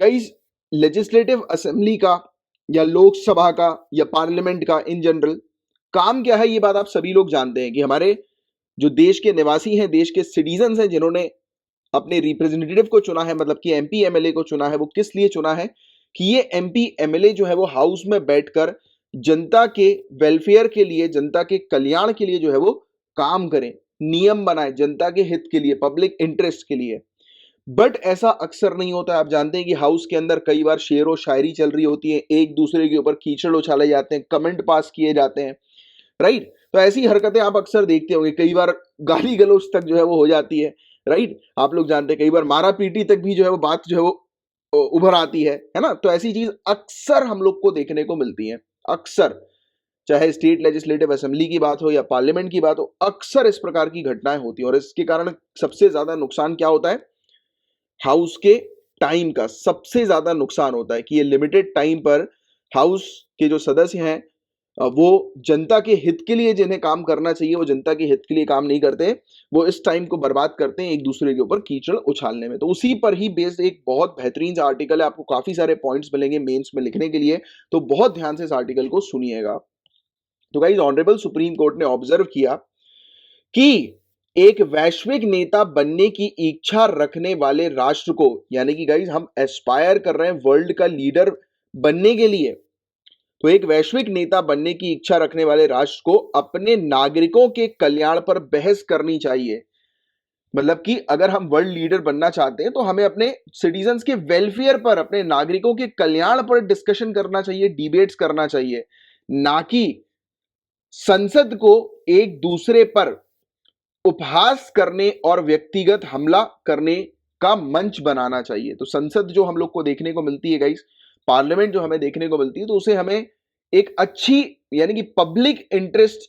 Guys, legislative assembly का या लोकसभा का या पार्लियामेंट का इन जनरल काम क्या है, ये बात आप सभी लोग जानते हैं कि हमारे जो देश के निवासी हैं, देश के सिटीजन हैं, जिन्होंने अपने रिप्रेजेंटेटिव को चुना है, मतलब कि एमपी एमएलए को चुना है, वो किस लिए चुना है कि ये एमपी एमएलए जो है वो हाउस में बैठकर जनता के वेलफेयर के लिए, जनता के कल्याण के लिए जो है वो काम करें, नियम बनाए जनता के हित के लिए, पब्लिक इंटरेस्ट के लिए। बट ऐसा अक्सर नहीं होता है। आप जानते हैं कि हाउस के अंदर कई बार शेर व शायरी चल रही होती है, एक दूसरे के ऊपर कीचड़ उछाले जाते हैं, कमेंट पास किए जाते हैं, राइट। तो ऐसी हरकतें आप अक्सर देखते होंगे, कई बार गाली गलौज तक जो है वो हो जाती है, राइट। आप लोग जानते हैं कई बार मारा पीटी तक भी जो है वो बात जो है वो उभर आती है ना। तो ऐसी चीज अक्सर हम लोग को देखने को मिलती है, अक्सर, चाहे स्टेट लेजिस्लेटिव असेंबली की बात हो या पार्लियामेंट की बात हो, अक्सर इस प्रकार की घटनाएं होती हैं। और इसके कारण सबसे ज्यादा नुकसान क्या होता है, हाउस के टाइम का सबसे ज्यादा नुकसान होता है कि ये लिमिटेड टाइम पर हाउस के जो सदस्य हैं वो जनता के हित के लिए जिन्हें काम करना चाहिए वो जनता के हित के लिए काम नहीं करते, वो इस टाइम को बर्बाद करते हैं एक दूसरे के ऊपर कीचड़ उछालने में। तो उसी पर ही बेस्ड एक बहुत बेहतरीन सा आर्टिकल है, आपको काफी सारे पॉइंट्स मिलेंगे मेंस में लिखने के लिए, तो बहुत ध्यान से इस आर्टिकल को सुनिएगा। तो गाइस, ऑनरेबल सुप्रीम कोर्ट ने ऑब्जर्व किया कि एक वैश्विक नेता बनने की इच्छा रखने वाले राष्ट्र को, यानी कि गाइस हम एस्पायर कर रहे हैं वर्ल्ड का लीडर बनने के लिए, तो एक वैश्विक नेता बनने की इच्छा रखने वाले राष्ट्र को अपने नागरिकों के कल्याण पर बहस करनी चाहिए। मतलब कि अगर हम वर्ल्ड लीडर बनना चाहते हैं तो हमें अपने सिटीजन्स के वेलफेयर पर, अपने नागरिकों के कल्याण पर डिस्कशन करना चाहिए, डिबेट्स करना चाहिए, ना कि संसद को एक दूसरे पर उपहास करने और व्यक्तिगत हमला करने का मंच बनाना चाहिए। तो संसद जो हम लोग को देखने को मिलती है गाइस, पार्लियामेंट जो हमें देखने को मिलती है, तो उसे हमें एक अच्छी, यानी कि पब्लिक इंटरेस्ट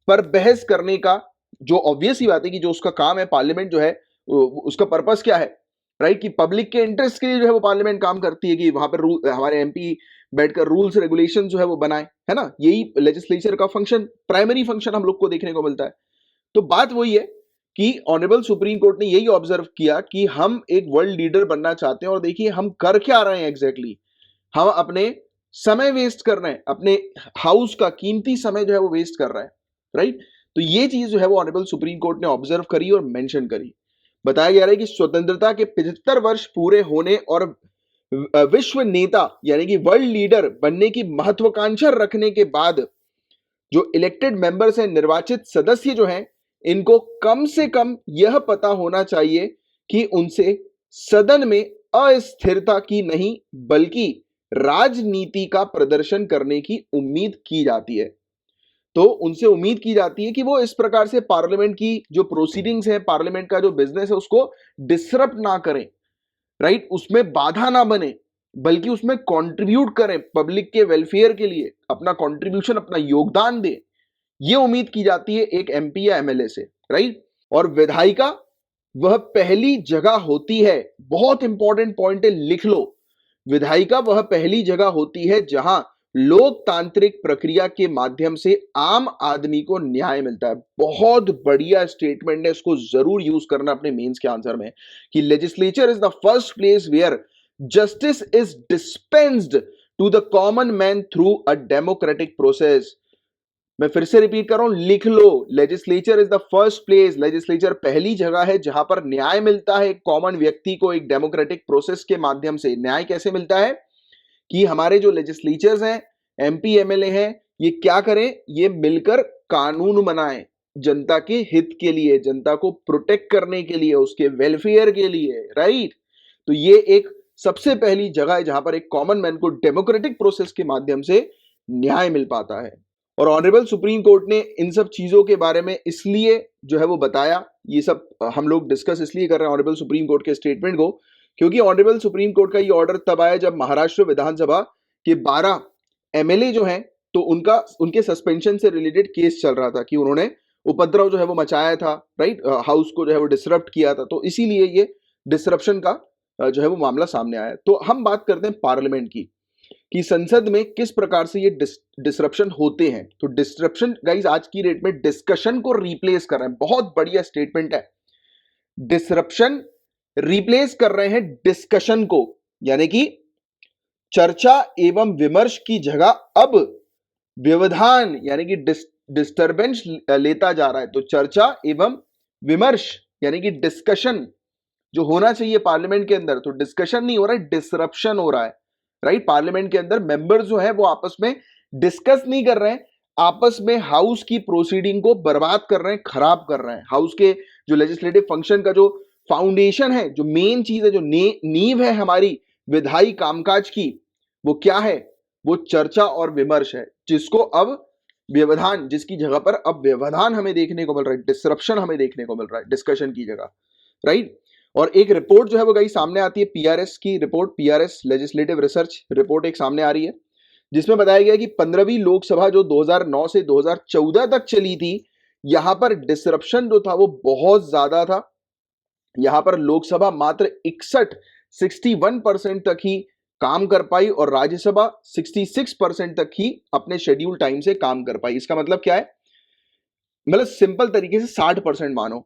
पर बहस करने का, जो ऑब्वियस ही बात है कि जो उसका काम है, पार्लियामेंट जो है उसका पर्पस क्या है, राइट, कि पब्लिक के इंटरेस्ट के लिए जो है वो पार्लियामेंट काम करती है कि वहां पर हमारे एमपी बैठकर रूल्स रेगुलेशन जो है वो बनाए, है ना। यही लेजिस्लेचर का फंक्शन, प्राइमरी फंक्शन हम लोग को देखने को मिलता है। तो बात वही है कि ऑनरेबल सुप्रीम कोर्ट ने यही ऑब्जर्व किया कि हम एक वर्ल्ड लीडर बनना चाहते हैं और देखिए हम कर क्या रहे हैं एग्जैक्टली। हम अपने समय वेस्ट कर रहे हैं, अपने हाउस का कीमती समय जो है वो वेस्ट कर रहे हैं, राइट। तो ये चीज जो है वो ऑनरेबल सुप्रीम कोर्ट ने ऑब्जर्व करी और मेंशन करी। बताया गया है कि स्वतंत्रता के 75 वर्ष पूरे होने और विश्व नेता यानी कि वर्ल्ड लीडर बनने की महत्वाकांक्षा रखने के बाद जो इलेक्टेड मेंबर्स हैं, निर्वाचित सदस्य जो हैं, इनको कम से कम यह पता होना चाहिए कि उनसे सदन में अस्थिरता की नहीं बल्कि राजनीति का प्रदर्शन करने की उम्मीद की जाती है। तो उनसे उम्मीद की जाती है कि वो इस प्रकार से पार्लियामेंट की जो प्रोसीडिंग्स है, पार्लियामेंट का जो बिजनेस है, उसको डिसरप्ट ना करें, राइट, उसमें बाधा ना बने, बल्कि उसमें कंट्रीब्यूट करें, पब्लिक के वेलफेयर के लिए अपना कंट्रीब्यूशन, अपना योगदान दे। ये उम्मीद की जाती है एक एमपी या एमएलए से, राइट। और विधायिका वह पहली जगह होती है, बहुत इंपॉर्टेंट पॉइंट है, लिख लो, विधायिका वह पहली जगह होती है जहां लोकतांत्रिक प्रक्रिया के माध्यम से आम आदमी को न्याय मिलता है। बहुत बढ़िया स्टेटमेंट है, इसको जरूर यूज करना अपने मेंस के आंसर में कि legislature is the first place where justice is dispensed to the common man through a democratic process. मैं फिर से रिपीट कर रहा हूं, लिख लो, legislature is the first place, legislature पहली जगह है जहां पर न्याय मिलता है कॉमन व्यक्ति को एक डेमोक्रेटिक प्रोसेस के माध्यम से। न्याय कैसे मिलता है कि हमारे जो लेजिस्लेचर्स हैं, एमपी एमएलए हैं, ये क्या करें, ये मिलकर कानून बनाएं जनता के हित के लिए, जनता को प्रोटेक्ट करने के लिए, उसके वेलफेयर के लिए, राइट। तो ये एक सबसे पहली जगह है जहां पर एक कॉमन मैन को डेमोक्रेटिक प्रोसेस के माध्यम से न्याय मिल पाता है। और ऑनरेबल सुप्रीम कोर्ट ने इन सब चीजों के बारे में इसलिए जो है वो बताया, ये सब हम लोग डिस्कस इसलिए कर रहे हैं ऑनरेबल सुप्रीम कोर्ट के स्टेटमेंट को, क्योंकि ऑनरेबल सुप्रीम कोर्ट का ये ऑर्डर तब आया जब महाराष्ट्र विधानसभा के 12 एमएलए जो हैं, तो उनके सस्पेंशन से रिलेटेड केस चल रहा था कि उन्होंने उपद्रव जो है वो मचाया था, राइट, हाउस को जो है वो डिसरप्ट किया था। तो इसीलिए ये डिसरप्शन का जो है वो मामला सामने आया। तो हम बात करते हैं पार्लियामेंट की कि संसद में किस प्रकार से ये डिसरप्शन होते हैं। तो डिसरप्शन गाइज आज की डेट में डिस्कशन को रिप्लेस कर रहे हैं, बहुत बढ़िया स्टेटमेंट है। डिसरप्शन रिप्लेस कर रहे हैं डिस्कशन को, यानी कि चर्चा एवं विमर्श की जगह अब व्यवधान यानी कि डिस्टरबेंस लेता जा रहा है। तो चर्चा एवं विमर्श यानी कि डिस्कशन जो होना चाहिए पार्लियामेंट के अंदर, तो डिस्कशन नहीं हो रहा है, डिसरप्शन हो रहा है। राइट, पार्लियामेंट के अंदर मेंबर्स जो है वो आपस में डिस्कस नहीं कर रहे हैं, आपस में हाउस की प्रोसीडिंग को बर्बाद कर रहे हैं, खराब कर रहे हैं। हाउस के जो लेजिस्लेटिव फंक्शन का जो फाउंडेशन है, जो मेन चीज है, जो नींव है हमारी विधायी कामकाज की, वो क्या है? वो चर्चा और विमर्श है, जिसको अब व्यवधान, जिसकी जगह पर अब व्यवधान हमें देखने को मिल रहा है, डिसरप्शन हमें देखने को मिल रहा है डिस्कशन की जगह। राइट, और एक रिपोर्ट जो है वो गई सामने आती है, पीआरएस की report, PRS legislative research report एक सामने आ रही है, जिसमें बताया गया कि 15वीं लोकसभा जो 2009 से 2014 तक चली थी, यहां पर डिसरप्शन जो था वो बहुत ज्यादा था। यहां पर लोकसभा मात्र 61% तक ही काम कर पाई और राज्यसभा 66% तक ही अपने शेड्यूल टाइम से काम कर पाई। इसका मतलब क्या है? मतलब सिंपल तरीके से 60% मानो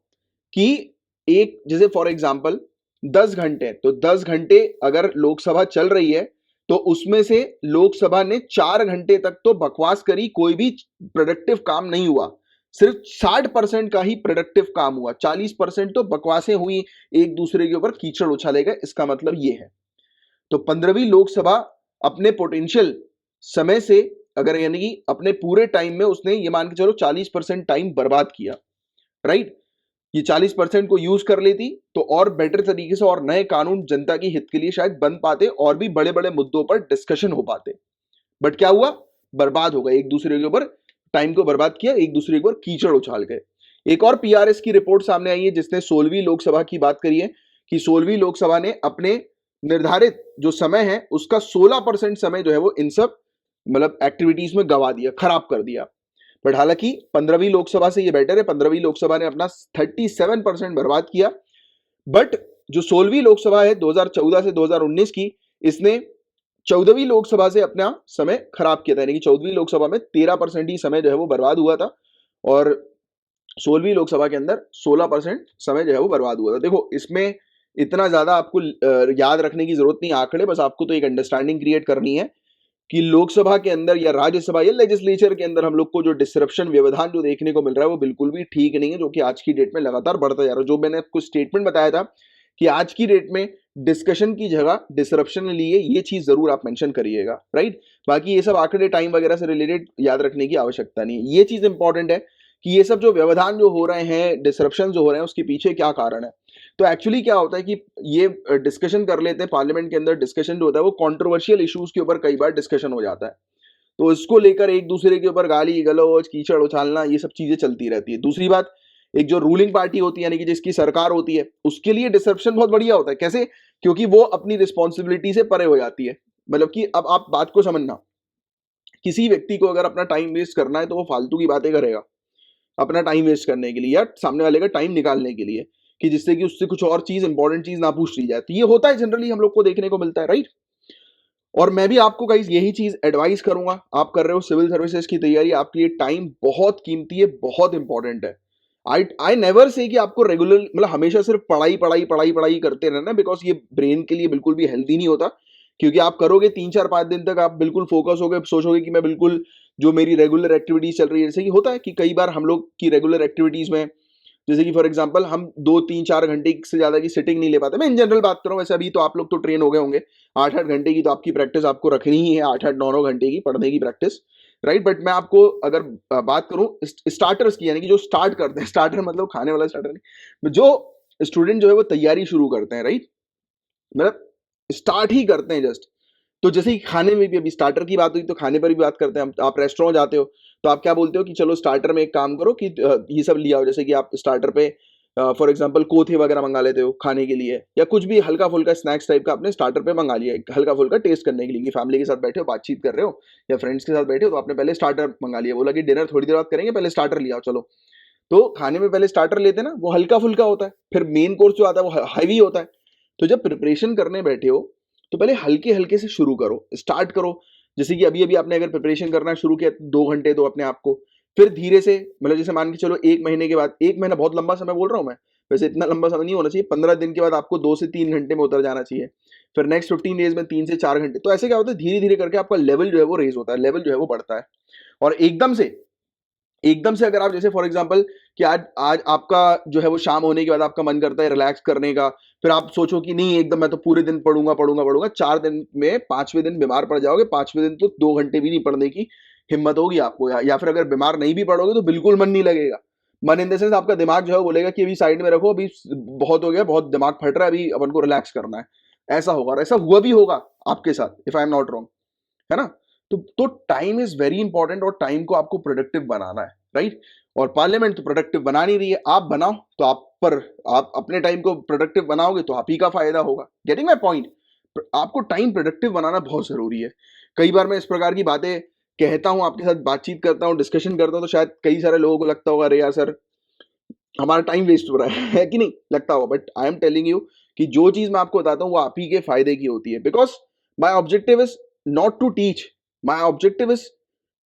कि एक, जैसे फॉर एग्जांपल 10 घंटे, तो 10 घंटे अगर लोकसभा चल रही है तो उसमें से लोकसभा ने 4 घंटे तक तो बकवास करी, कोई भी प्रोडक्टिव काम नहीं हुआ। सिर्फ 60% का ही प्रोडक्टिव काम हुआ, 40% तो बकवासें हुई, एक दूसरे के ऊपर कीचड़ उछाले गए। इसका मतलब ये है, तो 15वीं लोकसभा अपने पोटेंशियल समय से, अगर यानी कि अपने पूरे टाइम में उसने ये मान के चलो 40% टाइम बर्बाद किया। राइट, ये 40% को यूज कर लेती तो और बेटर तरीके से और नए कानून जनता की हित के लिए शायद बन पाते और भी बड़े बड़े मुद्दों पर डिस्कशन हो पाते। बट क्या हुआ? बर्बाद हो गए, एक दूसरे के ऊपर टाइम को बर्बाद किया, एक दूसरे के ऊपर कीचड़ उछाल गए। एक और पीआरएस की रिपोर्ट सामने आई है जिसने 16वीं लोकसभा की बात करी है कि 16वीं लोकसभा ने अपने निर्धारित जो समय है उसका 16% समय जो है वो इन सब मतलब एक्टिविटीज में गवा दिया, खराब कर दिया। बट हालांकि 15वीं लोकसभा से ये बेटर है, 15वीं लोकसभा ने अपना 37% बर्बाद किया। बट जो 16वीं लोकसभा है 2014 से 2019 की, इसने 14वीं लोकसभा से अपना समय खराब किया था, यानी कि 14वीं लोकसभा में 13% ही समय जो है वो बर्बाद हुआ था और 16वीं लोकसभा के अंदर 16% समय जो है वो बर्बाद हुआ था। देखो, इसमें इतना ज्यादा आपको याद रखने की जरूरत नहीं आंकड़े, बस आपको तो एक अंडरस्टैंडिंग क्रिएट करनी है कि लोकसभा के अंदर या राज्यसभा या लेजिस्लेचर के अंदर हम लोग को जो डिसरप्शन, व्यवधान जो देखने को मिल रहा है वो बिल्कुल भी ठीक नहीं है, जो कि आज की डेट में लगातार बढ़ता जा रहा है। जो मैंने आपको स्टेटमेंट बताया था कि आज की डेट में डिस्कशन की जगह डिसरप्शन लिए, ये चीज जरूर आप मेंशन करिएगा। राइट, बाकी ये सब आंकड़े टाइम वगैरह से रिलेटेड याद रखने की आवश्यकता नहीं है। ये चीज इंपॉर्टेंट है कि ये सब जो व्यवधान जो हो रहे हैं, डिसरप्शन जो हो रहे हैं, उसके पीछे क्या कारण है। तो एक्चुअली क्या होता है कि ये डिस्कशन कर लेते हैं पार्लियामेंट के अंदर, डिस्कशन जो होता है वो कंट्रोवर्शियल इश्यूज के ऊपर कई बार डिस्कशन हो जाता है, तो इसको लेकर एक दूसरे के ऊपर गाली गलौज, कीचड़ उछालना, ये सब चीजें चलती रहती है। दूसरी बात, एक जो रूलिंग पार्टी होती है यानी कि जिसकी सरकार होती है, उसके लिए डिसरप्शन बहुत बढ़िया होता है। कैसे? क्योंकि वो अपनी रिस्पॉन्सिबिलिटी से परे हो जाती है। मतलब कि अब आप बात को समझना, किसी व्यक्ति को अगर अपना टाइम वेस्ट करना है तो वो फालतू की बातें करेगा अपना टाइम वेस्ट करने के लिए या सामने वाले का टाइम निकालने के लिए, कि जिससे कि उससे कुछ और चीज, इंपॉर्टेंट चीज ना पूछ ली जाए। तो ये होता है, जनरली हम लोग को देखने को मिलता है। राइट, और मैं भी आपको गाइस यही चीज एडवाइस करूंगा। आप कर रहे हो सिविल सर्विसेज की तैयारी, आपके लिए टाइम बहुत कीमती है, बहुत इंपॉर्टेंट है। आई नेवर से कि आपको रेगुलर, मतलब हमेशा सिर्फ पढ़ाई पढ़ाई पढ़ाई पढ़ाई करते रहना, बिकॉज ये ब्रेन के लिए बिल्कुल भी हेल्दी नहीं होता। क्योंकि आप करोगे 3 4 5 दिन तक, आप बिल्कुल फोकस हो गए, सोचोगे कि मैं बिल्कुल जो मेरी रेगुलर एक्टिविटीज चल रही है, जैसे कि होता है कि कई बार हम लोग की रेगुलर एक्टिविटीज में, जैसे कि फॉर एग्जांपल हम 2 3 4 घंटे से ज्यादा की सिटिंग नहीं ले पाते। मैं इन जनरल बात कर रहा हूँ, वैसे अभी तो आप लोग तो ट्रेन हो गए होंगे, 8 8 घंटे की तो आपकी प्रैक्टिस आपको रखनी ही है, 8 8 9 9 घंटे की पढ़ने की प्रैक्टिस। राइट, बट मैं आपको अगर बात करूं स्टार्टर्स की, यानी कि जो स्टार्ट करते हैं, स्टार्टर मतलब खाने वाला स्टार्टर नहीं, जो स्टूडेंट जो है वो तैयारी शुरू करते हैं। राइट, मतलब स्टार्ट ही करते हैं जस्ट। तो जैसे कि खाने में भी, अभी स्टार्टर की बात हुई तो खाने पर भी बात करते हैं। आप रेस्टोरेंट जाते हो तो आप क्या बोलते हो कि चलो स्टार्टर में एक काम करो कि ये सब लिया हो, जैसे कि आप स्टार्टर पे फॉर एग्जांपल कोथे वगैरह मंगा लेते हो खाने के लिए, या कुछ भी हल्का फुल्का स्नैक्स टाइप का आपने स्टार्टर पे मंगा लिया, हल्का फुल्का टेस्ट करने के लिए, कि फैमिली के साथ बैठे हो, बातचीत कर रहे हो, या फ्रेंड्स के साथ बैठे हो, तो आपने पहले स्टार्टर मंगा लिया, बोला कि डिनर थोड़ी देर बाद करेंगे, पहले स्टार्टर लिया चलो। तो खाने में पहले स्टार्टर लेते हैं ना, वो हल्का फुल्का होता है, फिर मेन कोर्स जो आता है वो हैवी होता है। तो जब प्रिपरेशन करने बैठे हो तो पहले हल्के हल्के से शुरू करो, स्टार्ट करो। जैसे कि अभी अभी आपने अगर प्रिपरेशन करना शुरू किया 2 घंटे दो अपने आप को, फिर धीरे से, मतलब जैसे मान के चलो 1 महीने के बाद, 1 महीना बहुत लंबा समय बोल रहा हूं मैं, वैसे इतना लंबा समय नहीं होना चाहिए, 15 दिन के बाद आपको 2 से 3 घंटे में उतर जाना चाहिए। फिर नेक्स्ट 15 डेज में 3 से 4 घंटे। तो ऐसे क्या होता है, धीरे धीरे करके आपका लेवल जो है वो रेज होता है, लेवल जो है वो बढ़ता है। और एकदम से अगर आप जैसे फॉर एग्जांपल कि आज आज आपका जो है वो शाम होने के बाद आपका मन करता है रिलैक्स करने का, फिर आप सोचो कि नहीं एकदम मैं तो पूरे दिन पढ़ूंगा पढ़ूंगा पढ़ूंगा, 4 दिन में 5वें दिन बीमार पड़ जाओगे, 5वें दिन तो 2 घंटे भी नहीं पढ़ने की हिम्मत होगी आपको, या फिर अगर बीमार नहीं भी पड़ोगे तो बिल्कुल मन नहीं लगेगा। मन इन द सेंस आपका दिमाग जो है बोलेगा कि अभी साइड में रखो, अभी बहुत हो गया, बहुत दिमाग फट रहा है, अभी अपन को रिलैक्स करना है। ऐसा होगा, और ऐसा हुआ भी होगा आपके साथ, if I am not wrong, है ना। तो टाइम इज वेरी इंपॉर्टेंट, और टाइम को आपको प्रोडक्टिव बनाना है, राइट। और पार्लियामेंट तो प्रोडक्टिव बना नहीं रही है, आप बनाओ, तो आप अपने टाइम को प्रोडक्टिव बनाओगे तो आप ही का फायदा होगा। Getting my point. आपको टाइम प्रोडक्टिव बनाना बहुत जरूरी है। कई बार मैं इस प्रकार की बातें कहता हूं, आपके साथ बातचीत करता हूं, डिस्कशन करता हूं, तो शायद कई सारे लोगों को लगता होगा अरे यार सर हमारा टाइम वेस्ट हो रहा है कि नहीं लगता होगा, but I am telling you कि जो चीज मैं आपको बताता हूँ वो आप ही के फायदे की होती है। Because my objective is not to teach, my objective is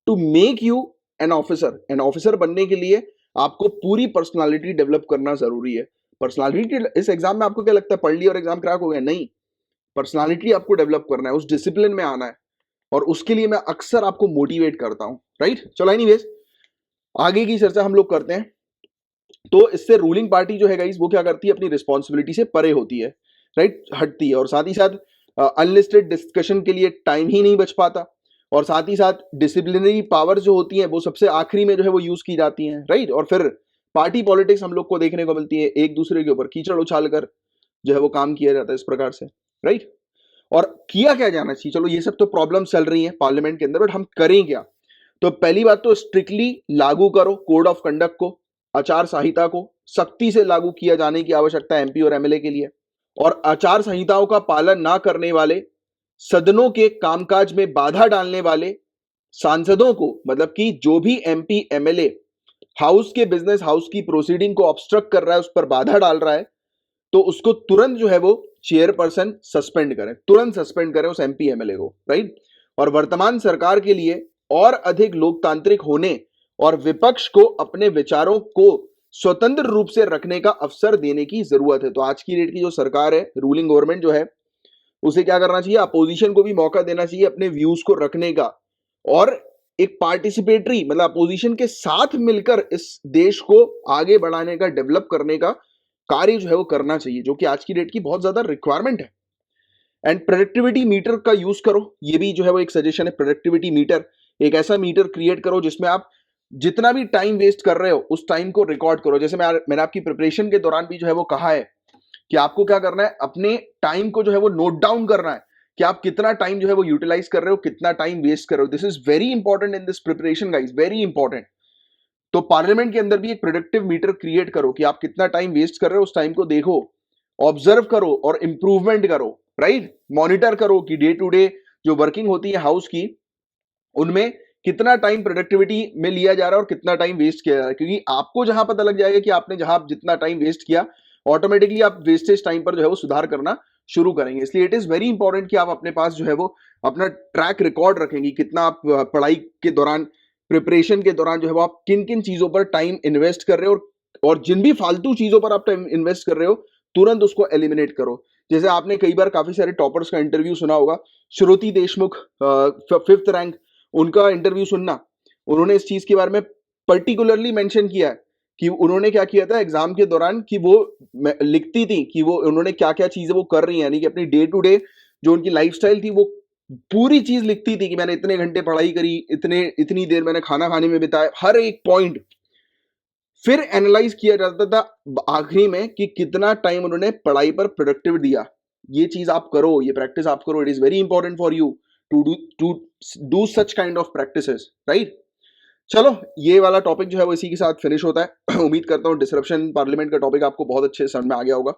to make you an officer. An officer बनने के लिए आपको पूरी पर्सनालिटी डेवलप करना जरूरी है। पर्सनालिटी, इस एग्जाम में आपको क्या लगता है पढ़ लिया और एग्जाम क्रैक हो गया? नहीं, पर्सनालिटी आपको डेवलप करना है, उस डिसिप्लिन में आना है, और उसके लिए मैं अक्सर आपको मोटिवेट करता हूं, राइट। चलो एनीवेज, आगे की चर्चा हम लोग करते हैं। तो इससे रूलिंग पार्टी जो है गाइस वो क्या करती है, अपनी रिस्पॉन्सिबिलिटी से परे होती है, राइट, हटती है, और साथ ही साथ अनलिस्टेड डिस्कशन के लिए टाइम ही नहीं बच पाता, और साथ ही साथ डिसिप्लिनरी पावर जो होती है वो सबसे आखिरी में जो है वो यूज की जाती हैं, राइट। और फिर पार्टी पॉलिटिक्स हम लोग को देखने को मिलती है, एक दूसरे के ऊपर कीचड़ उछाल कर जो है वो काम किया जाता है इस प्रकार से, राइट। और किया क्या जाना चाहिए, चलो ये सब तो प्रॉब्लम चल रही है पार्लियामेंट के अंदर, बट हम करें क्या। तो पहली बात तो स्ट्रिक्टली लागू करो कोड ऑफ कंडक्ट को, आचार संहिता को सख्ती से लागू किया जाने की आवश्यकता है एमपी और एमएलए के लिए। और आचार संहिताओं का पालन ना करने वाले, सदनों के कामकाज में बाधा डालने वाले सांसदों को, मतलब कि जो भी एमपी एमएलए हाउस के बिजनेस, हाउस की प्रोसीडिंग को ऑब्स्ट्रक्ट कर रहा है, उस पर बाधा डाल रहा है, तो उसको तुरंत जो है वो चेयरपर्सन सस्पेंड करें, तुरंत सस्पेंड करें उस एमपी एमएलए को, राइट। और वर्तमान सरकार के लिए और अधिक लोकतांत्रिक होने और विपक्ष को अपने विचारों को स्वतंत्र रूप से रखने का अवसर देने की जरूरत है। तो आज की डेट की जो सरकार है, रूलिंग गवर्नमेंट जो है, उसे क्या करना चाहिए, अपोजिशन को भी मौका देना चाहिए अपने व्यूज को रखने का, और एक पार्टिसिपेटरी, मतलब अपोजिशन के साथ मिलकर इस देश को आगे बढ़ाने का, डेवलप करने का कार्य जो है वो करना चाहिए, जो कि आज की डेट की बहुत ज्यादा रिक्वायरमेंट है। एंड प्रोडक्टिविटी मीटर का यूज करो, ये भी जो है वो एक सजेशन है। प्रोडक्टिविटी मीटर, एक ऐसा मीटर क्रिएट करो जिसमें आप जितना भी टाइम वेस्ट कर रहे हो उस टाइम को रिकॉर्ड करो। जैसे मैंने आपकी प्रिपरेशन के दौरान भी जो है वो कहा है कि आपको क्या करना है, अपने टाइम को जो है वो नोट डाउन करना है कि आप कितना टाइम जो है वो यूटिलाइज कर रहे हो, कितना टाइम वेस्ट कर रहे हो। This is very important in this preparation guys, very important. तो पार्लियामेंट के अंदर भी एक प्रोडक्टिव मीटर क्रिएट करो कि आप कितना टाइम वेस्ट कर रहे हो, उस टाइम को देखो, ऑब्जर्व करो और इंप्रूवमेंट करो, राइट। मॉनिटर करो कि डे टू डे जो वर्किंग होती है हाउस की, उनमें कितना टाइम प्रोडक्टिविटी में लिया जा रहा है और कितना टाइम वेस्ट किया जा रहा है। क्योंकि आपको जहां पता लग जाएगा कि आपने जहां जितना टाइम वेस्ट किया, ऑटोमेटिकली आप वेस्टेज टाइम पर जो है वो सुधार करना शुरू करेंगे। इसलिए इट इज वेरी इंपॉर्टेंट कि आप अपने पास जो है वो अपना ट्रैक रिकॉर्ड रखेंगे, कितना आप पढ़ाई के दौरान, प्रिपरेशन के दौरान जो है वो आप किन किन चीजों पर टाइम इन्वेस्ट कर रहे हो, और जिन भी फालतू चीजों पर आप टाइम इन्वेस्ट कर रहे हो तुरंत उसको एलिमिनेट करो। जैसे आपने कई बार काफी सारे टॉपर्स का इंटरव्यू सुना होगा, श्रुति देशमुख 5th रैंक, उनका इंटरव्यू सुनना, उन्होंने इस चीज के बारे में पर्टिकुलरली मेंशन किया है कि उन्होंने क्या किया था एग्जाम के दौरान, कि वो लिखती थी कि वो उन्होंने क्या क्या चीजें वो कर रही हैं, यानी कि अपनी डे टू डे जो उनकी लाइफस्टाइल थी वो पूरी चीज लिखती थी कि मैंने इतने घंटे पढ़ाई करी, इतनी देर मैंने खाना खाने में बिताया, हर एक पॉइंट फिर एनालाइज किया जाता था आखिरी में कि कितना टाइम उन्होंने पढ़ाई पर प्रोडक्टिव दिया। ये चीज आप करो, ये प्रैक्टिस आप करो, it is very important for you to do such kind of practices, right. चलो ये वाला टॉपिक जो है वो इसी के साथ फिनिश होता है। उम्मीद करता हूँ डिसरप्शन पार्लियामेंट का टॉपिक आपको बहुत अच्छे से समझ में आ गया होगा।